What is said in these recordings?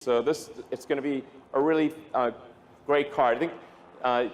So it's going to be a really great car. I think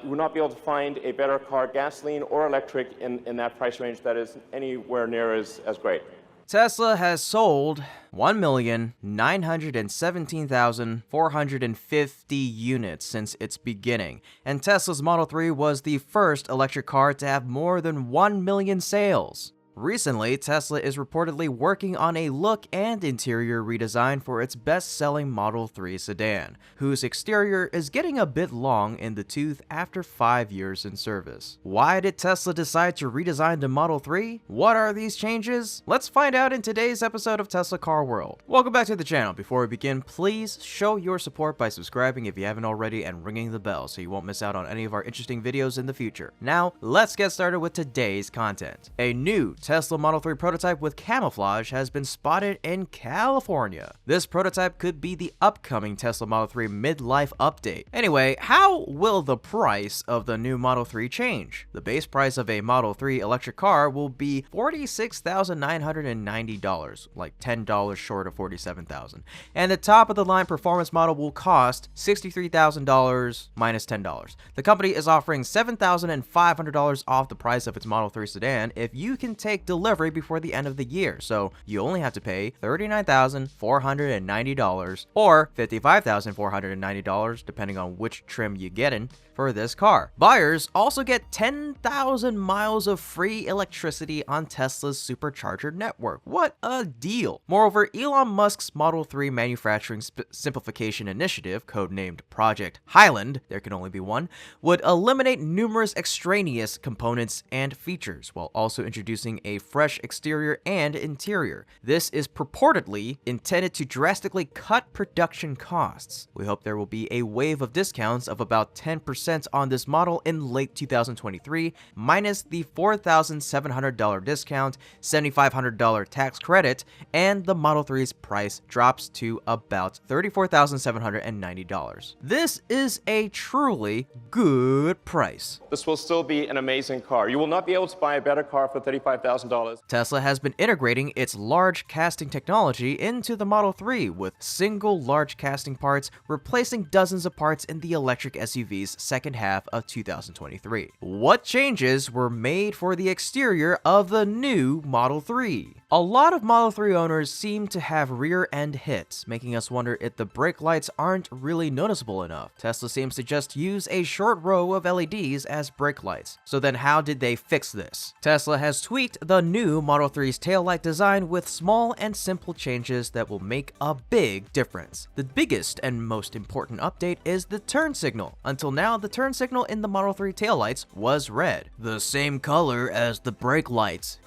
you will not be able to find a better car, gasoline or electric, in that price range that is anywhere near as great. Tesla has sold 1,917,450 units since its beginning, and Tesla's Model 3 was the first electric car to have more than 1 million sales. Recently, Tesla is reportedly working on a look and interior redesign for its best-selling Model 3 sedan, whose exterior is getting a bit long in the tooth after 5 years in service. Why did Tesla decide to redesign the Model 3? What are these changes? Let's find out in today's episode of Tesla Car World. Welcome back to the channel. Before we begin, please show your support by subscribing if you haven't already and ringing the bell so you won't miss out on any of our interesting videos in the future. Now, let's get started with today's content. A new Tesla Model 3 prototype with camouflage has been spotted in California. This prototype could be the upcoming Tesla Model 3 midlife update. Anyway, how will the price of the new Model 3 change? The base price of a Model 3 electric car will be $46,990, like $10 short of $47,000. And the top of the line performance model will cost $63,000 minus $10. The company is offering $7,500 off the price of its Model 3 sedan if you can take delivery before the end of the year, so you only have to pay $39,490 or $55,490 depending on which trim you get in for this car. Buyers also get 10,000 miles of free electricity on Tesla's supercharger network. What a deal! Moreover, Elon Musk's Model 3 manufacturing simplification initiative, codenamed Project Highland, there can only be one, would eliminate numerous extraneous components and features while also introducing a fresh exterior and interior. This is purportedly intended to drastically cut production costs. We hope there will be a wave of discounts of about 10% on this model in late 2023, minus the $4,700 discount, $7,500 tax credit, and the Model 3's price drops to about $34,790. This is a truly good price. This will still be an amazing car. You will not be able to buy a better car for $35,000. Tesla has been integrating its large casting technology into the Model 3 with single large casting parts replacing dozens of parts in the electric SUV's second half of 2023. What changes were made for the exterior of the new Model 3? A lot of Model 3 owners seem to have rear end hits, making us wonder if the brake lights aren't really noticeable enough. Tesla seems to just use a short row of LEDs as brake lights. So then how did they fix this? Tesla has tweaked the new Model 3's taillight design with small and simple changes that will make a big difference. The biggest and most important update is the turn signal. Until now, the turn signal in the Model 3 taillights was red, the same color as the brake lights.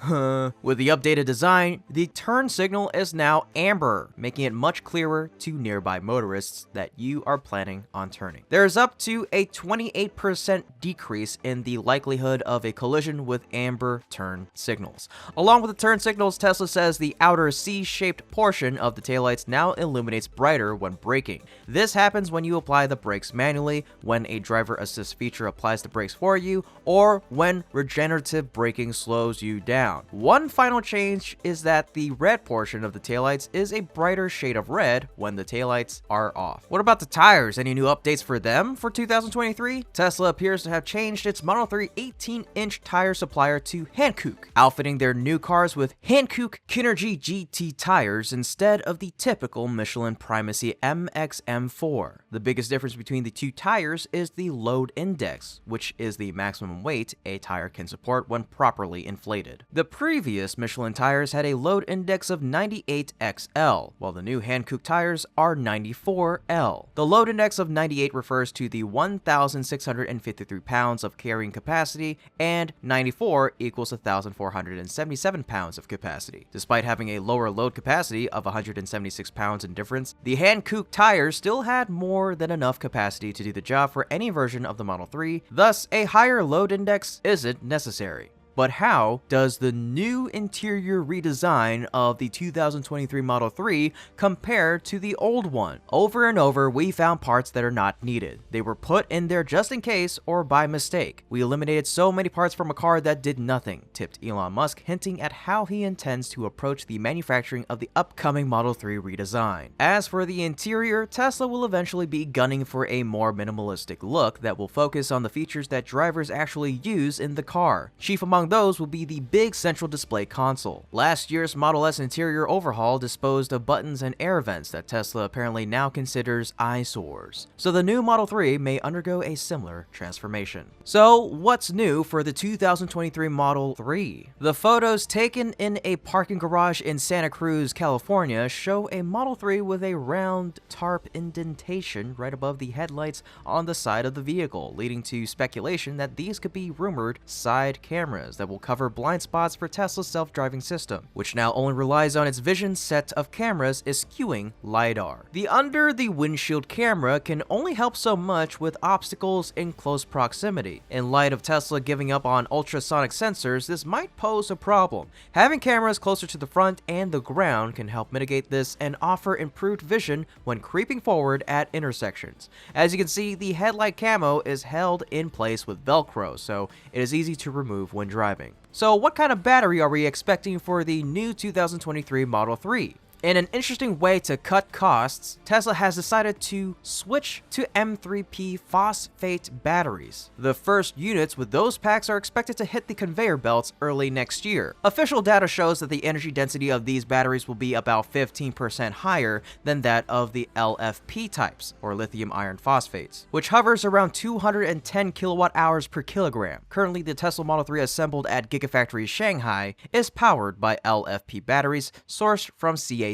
With the updated design, the turn signal is now amber, making it much clearer to nearby motorists that you are planning on turning. There's up to a 28% decrease in the likelihood of a collision with amber turn signals. Along with the turn signals, Tesla says the outer C-shaped portion of the taillights now illuminates brighter when braking. This happens when you apply the brakes manually, when a driver assist feature applies the brakes for you, or when regenerative braking slows you down. One final change is that the red portion of the taillights is a brighter shade of red when the taillights are off. What about the tires? Any new updates for them for 2023? Tesla appears to have changed its Model 3 18-inch tire supplier to Hankook, outfitting their new cars with Hankook Kinergy GT tires instead of the typical Michelin Primacy MXM4. The biggest difference between the two tires is the load index, which is the maximum weight a tire can support when properly inflated. The previous Michelin tires had a load index of 98XL, while the new Hankook tires are 94L. The load index of 98 refers to the 1,653 pounds of carrying capacity, and 94 equals 1,477 pounds of capacity. Despite having a lower load capacity of 176 pounds in difference, the Hankook tires still had more than enough capacity to do the job for any version of the Model 3, thus a higher load index isn't necessary. But how does the new interior redesign of the 2023 Model 3 compare to the old one? Over and over, we found parts that are not needed. They were put in there just in case or by mistake. We eliminated so many parts from a car that did nothing, tipped Elon Musk, hinting at how he intends to approach the manufacturing of the upcoming Model 3 redesign. As for the interior, Tesla will eventually be gunning for a more minimalistic look that will focus on the features that drivers actually use in the car. Chief among those will be the big central display console. Last year's Model S interior overhaul disposed of buttons and air vents that Tesla apparently now considers eyesores. So the new Model 3 may undergo a similar transformation. So what's new for the 2023 Model 3? The photos taken in a parking garage in Santa Cruz, California show a Model 3 with a round tarp indentation right above the headlights on the side of the vehicle, leading to speculation that these could be rumored side cameras that will cover blind spots for Tesla's self-driving system, which now only relies on its vision set of cameras eschewing LiDAR. The under-the-windshield camera can only help so much with obstacles in close proximity. In light of Tesla giving up on ultrasonic sensors, this might pose a problem. Having cameras closer to the front and the ground can help mitigate this and offer improved vision when creeping forward at intersections. As you can see, the headlight camo is held in place with Velcro, so it is easy to remove when driving. So what kind of battery are we expecting for the new 2023 Model 3? In an interesting way to cut costs, Tesla has decided to switch to M3P phosphate batteries. The first units with those packs are expected to hit the conveyor belts early next year. Official data shows that the energy density of these batteries will be about 15% higher than that of the LFP types, or lithium iron phosphates, which hovers around 210 kilowatt hours per kilogram. Currently, the Tesla Model 3 assembled at Gigafactory Shanghai is powered by LFP batteries sourced from CATL.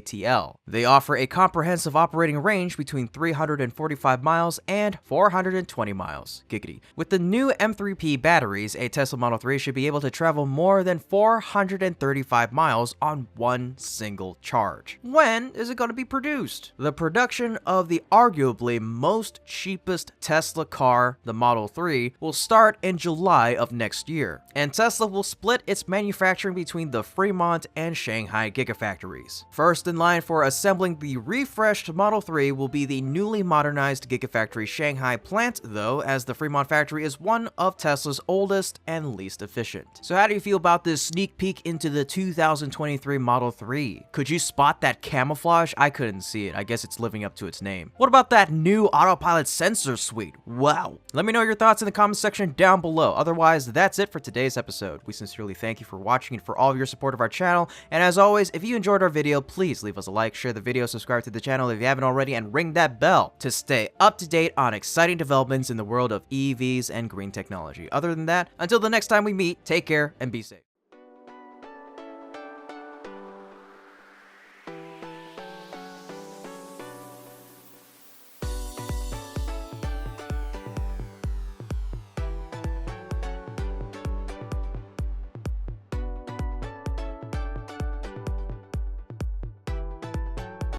They offer a comprehensive operating range between 345 miles and 420 miles. Giggity. With the new M3P batteries, a Tesla Model 3 should be able to travel more than 435 miles on one single charge. When is it going to be produced? The production of the arguably most cheapest Tesla car, the Model 3, will start in July of next year, and Tesla will split its manufacturing between the Fremont and Shanghai Gigafactories. First in line for assembling the refreshed Model 3 will be the newly modernized Gigafactory Shanghai plant, though, as the Fremont factory is one of Tesla's oldest and least efficient. So how do you feel about this sneak peek into the 2023 Model 3? Could you spot that camouflage? I couldn't see it. I guess it's living up to its name. What about that new autopilot sensor suite? Wow. Let me know your thoughts in the comment section down below. Otherwise, that's it for today's episode. We sincerely thank you for watching and for all of your support of our channel. And as always, if you enjoyed our video, please leave us a like, share the video, subscribe to the channel if you haven't already, and ring that bell to stay up to date on exciting developments in the world of EVs and green technology. Other than that, until the next time we meet, take care and be safe.